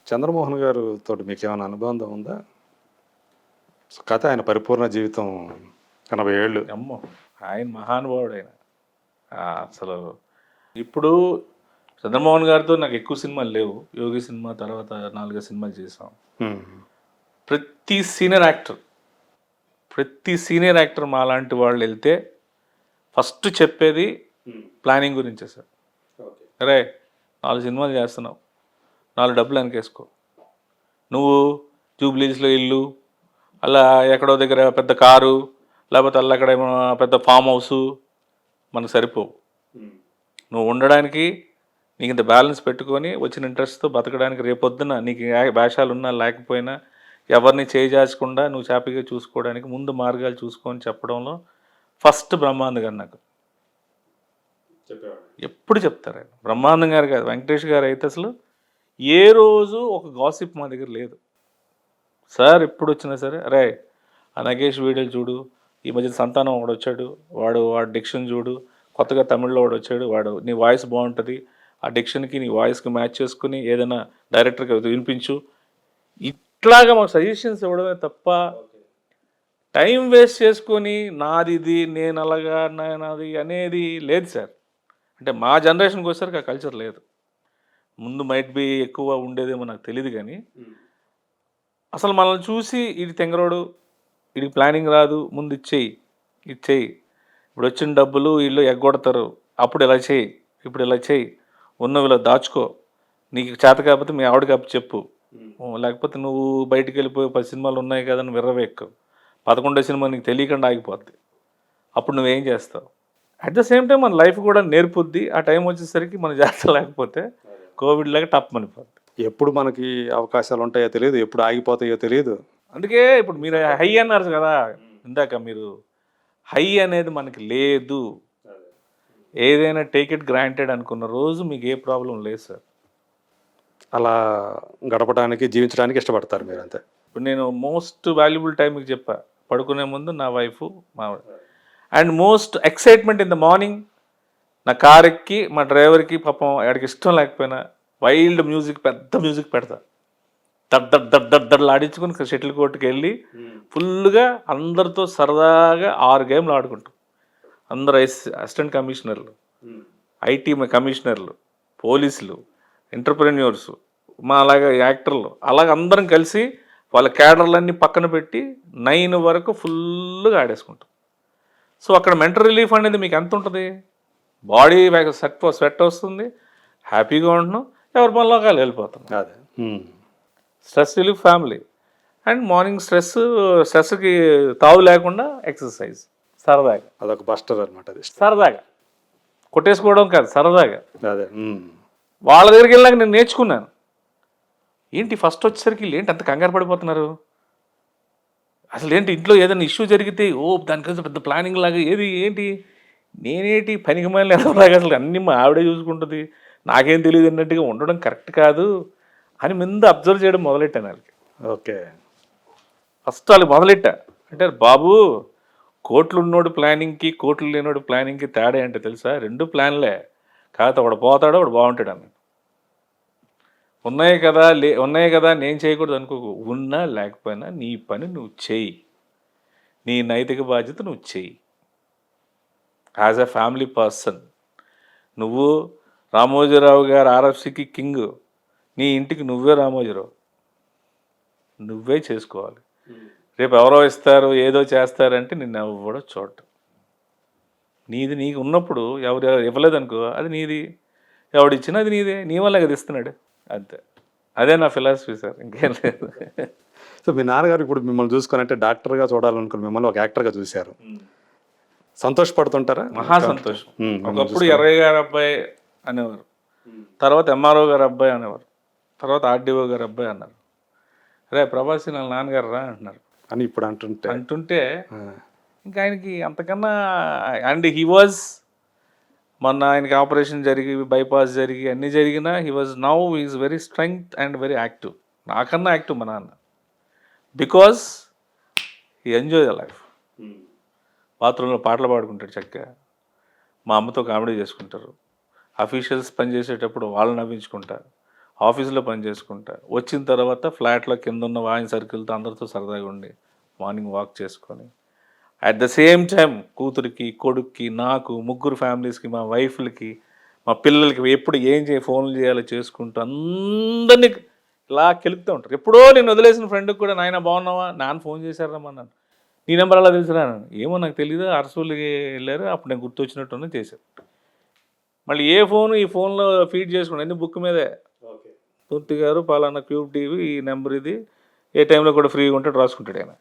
చంద్రమోహన్ గారు తోటి మీకు ఏమైనా అనుబంధం ఉందా? కథ ఆయన పరిపూర్ణ జీవితం 80 ఏళ్ళు. అమ్మో, ఆయన మహానుభావుడు ఆయన. అసలు ఇప్పుడు చంద్రమోహన్ గారితో నాకు ఎక్కువ సినిమాలు లేవు. యోగి సినిమా తర్వాత 4 సినిమాలు చేసాం. ప్రతి సీనియర్ యాక్టర్ మా లాంటి వాళ్ళు వెళ్తే ఫస్ట్ చెప్పేది ప్లానింగ్ గురించే సార్. అరే 4 సినిమాలు చేస్తున్నావు, 4 డబ్బులు వెనకేసుకో. నువ్వు జూబ్లీస్లో ఇల్లు, అలా ఎక్కడో దగ్గర పెద్ద కారు, లేకపోతే అలా అక్కడ ఏమో పెద్ద ఫామ్ హౌసు మనకు సరిపోవు. నువ్వు ఉండడానికి నీకు ఇంత బ్యాలెన్స్ పెట్టుకొని వచ్చిన ఇంట్రెస్ట్తో బతకడానికి రేపొద్దున నీకు వేషాలు ఉన్నా లేకపోయినా ఎవరిని చేజార్చకుండా నువ్వు హ్యాపీగా చూసుకోవడానికి ముందు మార్గాలు చూసుకొని చెప్పడంలో ఫస్ట్ బ్రహ్మానంద్ గారు నాకు ఎప్పుడు చెప్తారు. ఆయన బ్రహ్మానందం గారు కాదు, వెంకటేష్ గారు అయితే అసలు ఏ రోజు ఒక గాసిప్ మా దగ్గర లేదు సార్. ఎప్పుడు వచ్చినా సరే, అరే ఆ నగేష్ వీడియోలు చూడు, ఈ మధ్య సంతానం ఒకడు వచ్చాడు, వాడు డిక్షన్ చూడు, కొత్తగా తమిళ్లో వాడు వచ్చాడు, వాడు నీ వాయిస్ బాగుంటుంది, ఆ డిక్షన్కి నీ వాయిస్కి మ్యాచ్ చేసుకుని ఏదైనా డైరెక్టర్కి వినిపించు, ఇట్లాగా మాకు సజెషన్స్ ఇవ్వడమే తప్ప టైం వేస్ట్ చేసుకొని నాది ఇది నేను అలాగా నాది అనేది లేదు సార్. అంటే మా జనరేషన్కి వచ్చేసరికి ఆ కల్చర్ లేదు. ముందు మైట్ బి ఎక్కువ ఉండేదేమో నాకు తెలియదు, కానీ అసలు మనల్ని చూసి ఇది తెంగరోడు, ఇది ప్లానింగ్ రాదు, ముందు ఇచ్చేయి. ఇప్పుడు వచ్చిన డబ్బులు వీళ్ళు ఎగ్గొడతారు, అప్పుడు ఇలా చేయి, ఇప్పుడు ఇలా చేయి, ఉన్నవి ఇలా దాచుకో, నీకు చేత కాకపోతే మీ ఆవిడకి అప్పు చెప్పు, లేకపోతే నువ్వు బయటికి వెళ్ళిపోయి 10 సినిమాలు ఉన్నాయి కదా అని విర్రవేక్కు, 11వ సినిమా నీకు తెలియకుండా ఆగిపోద్ది, అప్పుడు నువ్వేం చేస్తావు? అట్ ద సేమ్ టైం మన లైఫ్ కూడా నేర్పుద్ది. ఆ టైం వచ్చేసరికి మన జాగ్రత్త లేకపోతే కోవిడ్ లాగా టప్ అనిపోద్ది. ఎప్పుడు మనకి అవకాశాలు ఉంటాయో తెలియదు, ఎప్పుడు ఆగిపోతాయో తెలియదు. అందుకే ఇప్పుడు మీరు హై అన్నారు కదా ఇందాక, మీరు హై అనేది మనకి లేదు. ఏదైనా టేక్ ఇట్ గ్రాంటెడ్ అనుకున్న రోజు మీకు ఏ ప్రాబ్లం లేదు సార్. అలా గడపడానికి, జీవించడానికి ఇష్టపడతారు మీరు అంతే. ఇప్పుడు నేను మోస్ట్ వాల్యుబుల్ టైం మీకు చెప్పా, పడుకునే ముందు నా వైఫ్ మా and most excitement in the morning నా కార్ ఎక్కి మా డ్రైవర్కి పాపం ఎక్కడికి ఇష్టం లేకపోయినా వైల్డ్ మ్యూజిక్, పెద్ద మ్యూజిక్ పెడతా, దడ్డలు ఆడించుకుని షటిల్ కోర్టుకి వెళ్ళి ఫుల్గా అందరితో సరదాగా 6 గేమ్లు ఆడుకుంటాం. అందరు అసిస్టెంట్ కమిషనర్లు, ఐటీ కమిషనర్లు, పోలీసులు, ఎంటర్ప్రెన్యూర్స్, మా అలాగే యాక్టర్లు, అలాగ అందరం కలిసి వాళ్ళ క్యాడర్లన్నీ పక్కన పెట్టి 9 వరకు ఫుల్గా ఆడేసుకుంటాం. సో అక్కడ మెంటల్ రిలీఫ్ అనేది మీకు ఎంత ఉంటుంది? బాడీ స్వెట్ వస్తుంది, హ్యాపీగా ఉంటున్నాం, ఎవరి పనిలో వాళ్ళు వెళ్ళిపోతాం. అదే stress relief family. And morning స్ట్రెస్కి తావు లేకుండా ఎక్సర్సైజ్, సరదాగా. అదొక బస్టర్ అనమాట. అది సరదాగా కొట్టేసుకోవడం కాదు, సరదాగా. అదే వాళ్ళ దగ్గరికి వెళ్ళాక నేను నేర్చుకున్నాను. ఏంటి ఫస్ట్ వచ్చేసరికి ఏంటి అంత కంగారు పడిపోతున్నారు, అసలు ఏంటి ఇంట్లో ఏదైనా ఇష్యూ జరిగితే దానికోసం పెద్ద ప్లానింగ్ లాగా ఏంటి నేనేంటి పనికి మళ్ళీ ఎలాగా, అసలు అన్నీ మా ఆవిడే చూసుకుంటుంది, నాకేం తెలియదు అన్నట్టుగా ఉండడం కరెక్ట్ కాదు అని ముందు అబ్జర్వ్ చేయడం మొదలెట్టాను వాళ్ళకి. ఓకే, ఫస్ట్ వాళ్ళు మొదలెట్టా అంటే, బాబు కోట్లు ఉన్నోడు ప్లానింగ్కి కోట్లు లేనోడు ప్లానింగ్కి తేడా అంటే తెలుసా? 2 ప్లాన్లే, కాకపోతే వాడు పోతాడో వాడు బాగుంటాడు అని. ఉన్నాయి కదా నేను చేయకూడదు అనుకోకు, ఉన్నా లేకపోయినా నీ పని నువ్వు చెయ్యి, నీ నైతిక బాధ్యత నువ్వు చెయ్యి. యాజ్ ఎ ఫ్యామిలీ పర్సన్ నువ్వు రామోజీరావు గారు ఆర్ఎఫ్సికి కింగ్, నీ ఇంటికి నువ్వే రామోజీరావు, నువ్వే చేసుకోవాలి. రేపు ఎవరో ఇస్తారు ఏదో చేస్తారంటే నిన్ను ఎవడో చూడటం. నీది నీకు ఉన్నప్పుడు ఎవరు ఇవ్వలేదనుకో అది నీది, ఎవడిచ్చినా అది నీదే, నీ వల్ల కదా ఇస్తున్నాడు, అంతే. అదే నా ఫిలాసఫీ సార్, ఇంకేం లేదు. సో మీ నాన్నగారు ఇప్పుడు మిమ్మల్ని చూసుకొని అంటే డాక్టర్గా చూడాలనుకుని మిమ్మల్ని ఒక యాక్టర్గా చూశారు, సంతోషపడుతుంటారా? మహా సంతోషం. ఒకప్పుడు ఎర్రయ్య గారు అబ్బాయి అనేవారు, తర్వాత ఎంఆర్ఓ గారు అబ్బాయి అనేవారు, తర్వాత ఆర్డీఓ గారు అబ్బాయి అన్నారు. రే ప్రభాసి నా నాన్నగారు రా అంటున్నారు అని ఇప్పుడు అంటుంటే ఇంకా ఆయనకి అంతకన్నా. అండ్ హీ వాజ్, మొన్న ఆయనకి ఆపరేషన్ జరిగి బైపాస్ జరిగి అన్నీ జరిగినా now is very strength and very active, నాకన్నా యాక్టివ్ మా నాన్న. Because he enjoy the life. బాత్రూంలో పాటలు పాడుకుంటాడు చక్కగా, మా అమ్మతో కామెడీ చేసుకుంటారు, అఫీషియల్స్ పనిచేసేటప్పుడు వాళ్ళు నవ్వించుకుంటారు, ఆఫీస్లో పని చేసుకుంటా, వచ్చిన తర్వాత ఫ్లాట్లో కింద ఉన్న వాయిన్ సర్కిల్తో అందరితో సరదాగా ఉండి మార్నింగ్ వాక్ చేసుకొని అట్ ద సేమ్ టైం కూతురికి, కొడుక్కి, నాకు, ముగ్గురు ఫ్యామిలీస్కి, మా వైఫ్లకి, మా పిల్లలకి ఎప్పుడు ఏం ఫోన్లు చేయాలో చేసుకుంటూ అందరినీ ఇలా కెలుపుతూ ఉంటారు. ఎప్పుడో నేను వదిలేసిన ఫ్రెండ్కి కూడా నాయన బాగున్నావా, నాన్న ఫోన్ చేశారమ్మా నన్ను, నీ నెంబర్ అలా తెలుసురా, ఏమో నాకు తెలియదు, అరసూలుకి వెళ్ళారు, అప్పుడు నేను గుర్తొచ్చినట్టున్నా చేశారు. మళ్ళీ ఏ ఫోను ఈ ఫోన్లో ఫీడ్ చేసుకుని అన్ని బుక్ మీదే, తూర్తి గారు పలానా క్యూబ్ టీవీ ఈ నెంబర్ ఇది, ఏ టైంలో కూడా ఫ్రీగా ఉంటాడు రాసుకుంటాడు ఆయన.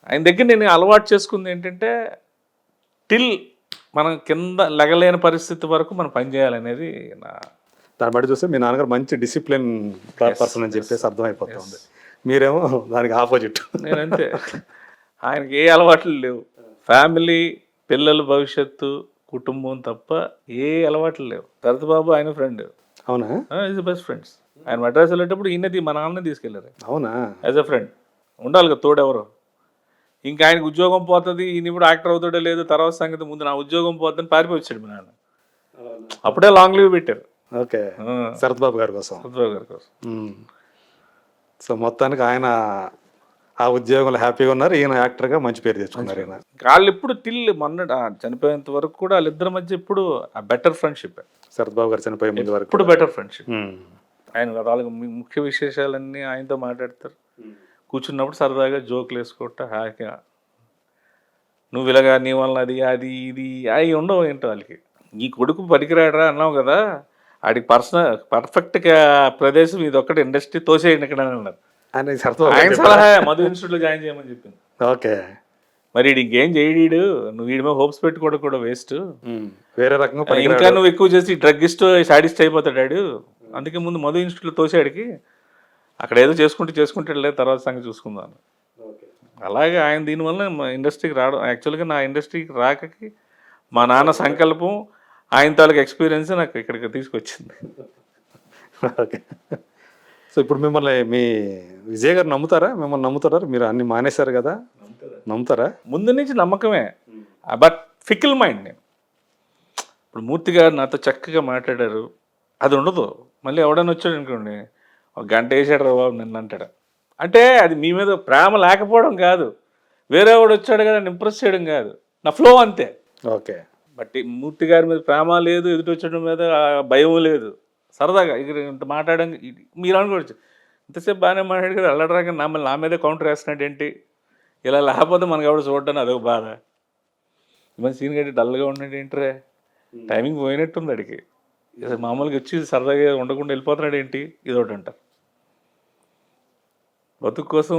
ఆయన దగ్గర నేను అలవాటు చేసుకుంది ఏంటంటే టిల్ మనం కింద లెగలేని పరిస్థితి వరకు మనం పని చేయాలనేది నా. దాన్ని బట్టి చూస్తే మీ నాన్నగారు మంచి డిసిప్లిన్ పర్సన్ అని చెప్పేసి అర్థమైపోతుంది. మీరేమో దానికి ఆపోజిట్. నేనంతే, ఆయనకి ఏ అలవాట్లు లేవు. ఫ్యామిలీ, పిల్లల భవిష్యత్తు, కుటుంబం తప్ప ఏ అలవాట్లు లేవు. భరత్ బాబు ఆయన ఫ్రెండ్. అవునా? Is best friends. ఆయన మద్రాసు వెళ్ళేటప్పుడు ఈయనది మా నాన్ననే తీసుకెళ్ళారు. అవునా? యాజ్ అ ఫ్రెండ్ ఉండాలి కదా తోడెవరు. ఇంకా ఆయనకు ఉద్యోగం పోతుంది, ఈయన ఇప్పుడు యాక్టర్ అవుతాడో లేదు తర్వాత సంగతి, ముందు నా ఉద్యోగం పోతుందని పారిపోయి వచ్చాడు మా నాన్న. అప్పుడే లాంగ్ లీవ్ పెట్టారు. ఓకే, శరత్ బాబు గారి కోసం. శరత్ బాబు గారి కోసం. సో మొత్తానికి ఆయన ఆ ఉద్యోగంలో హ్యాపీగా ఉన్నారు, ఈయన యాక్టర్గా మంచి పేరు తెచ్చుకున్నారు. ఈయన వాళ్ళు ఇప్పుడు మొన్న చనిపోయేంత వరకు కూడా వాళ్ళిద్దరి మధ్య ఇప్పుడు ఆ బెటర్ ఫ్రెండ్షిప్. శరత్ బాబు గారు చనిపోయే ముందు వరకు ఇప్పుడు బెటర్ ఫ్రెండ్షిప్. ఆయన వాళ్ళకి ముఖ్య విశేషాలన్నీ ఆయనతో మాట్లాడతారు. కూర్చున్నప్పుడు సరదాగా జోకులు వేసుకోవట హ్యాపీగా, నువ్వు ఇలాగా నీ వల్ల అది అది ఇది అవి ఉండవు ఏంటో వాళ్ళకి. ఈ కొడుకు పనికిరాడరా అన్నావు కదా, ఆడికి పర్ఫెక్ట్గా ప్రదేశం ఇది ఒక్కటి, ఇండస్ట్రీ తోసేయండి ఇక్కడ అని అన్నారు. ఆయన సలహా మధు ఇన్స్టిట్యూట్లో జాయిన్ చేయమని చెప్పింది. ఓకే, మరి వీడు ఇంకేం చేయడీడు, నువ్వు వీడి మీద హోప్స్ పెట్టుకోవడం కూడా వేస్ట్, వేరే రకంగా ఇంకా నువ్వు ఎక్కువ చేసి డ్రగ్గిస్ట్ సాడిస్ట్ అయిపోతాడు, అందుకే ముందు మధు ఇన్స్టిట్యూట్లో తోసేవాడికి, అక్కడ ఏదో చేసుకుంటే లేదు, తర్వాత సంగతి చూసుకుందాం. అలాగే ఆయన దీనివల్ల మా ఇండస్ట్రీకి రావడం, యాక్చువల్గా నా ఇండస్ట్రీకి రాకకి మా నాన్న సంకల్పం, ఆయన తాలూకు ఎక్స్పీరియన్స్ నాకు ఇక్కడికి తీసుకొచ్చింది. ఓకే, సో ఇప్పుడు మిమ్మల్ని మీ విజయ్ గారు నమ్ముతారా? మిమ్మల్ని నమ్ముతారా? మీరు అన్ని మానేశారు కదా, నమ్ముతారా? ముందు నుంచి నమ్మకమే, బట్ ఫికిల్ మైండ్. నేను ఇప్పుడు మూర్తి గారు నాతో చక్కగా మాట్లాడారు, అది ఉండదు. మళ్ళీ ఎవడన్నా వచ్చాడు అనుకోండి, ఒక గంట వేసాడు రా బాబు నిన్ను అంటాడు. అంటే అది మీ మీద ప్రేమ లేకపోవడం కాదు, వేరే వాడు వచ్చాడు కదా ఇంప్రెస్ చేయడం కాదు, నా ఫ్లో అంతే. ఓకే, బట్ మూర్తి గారి మీద ప్రేమ లేదు, ఎదుటి వచ్చడం మీద భయం లేదు, సరదాగా ఇక్కడ ఇంత మాట్లాడడం. మీరు అనుకోవచ్చు ఇంతసేపు బాగానే మాట్లాడు కదా, అల్లడరాక నా మీదే కౌంటర్ వేస్తున్నాడు ఏంటి, ఇలా లేకపోతే మనకు ఎవరు చూడడానికి అదొక బాధ. ఇవన్నీ సీన్ గట్టి డల్గా ఉన్నాడు ఏంట్రే, టైమింగ్ పోయినట్టుంది అడిగి, మామూలుగా వచ్చి సరదాగా ఉండకుండా వెళ్ళిపోతున్నాడు ఏంటి, ఇదొకటి అంటారు. బతుకు కోసం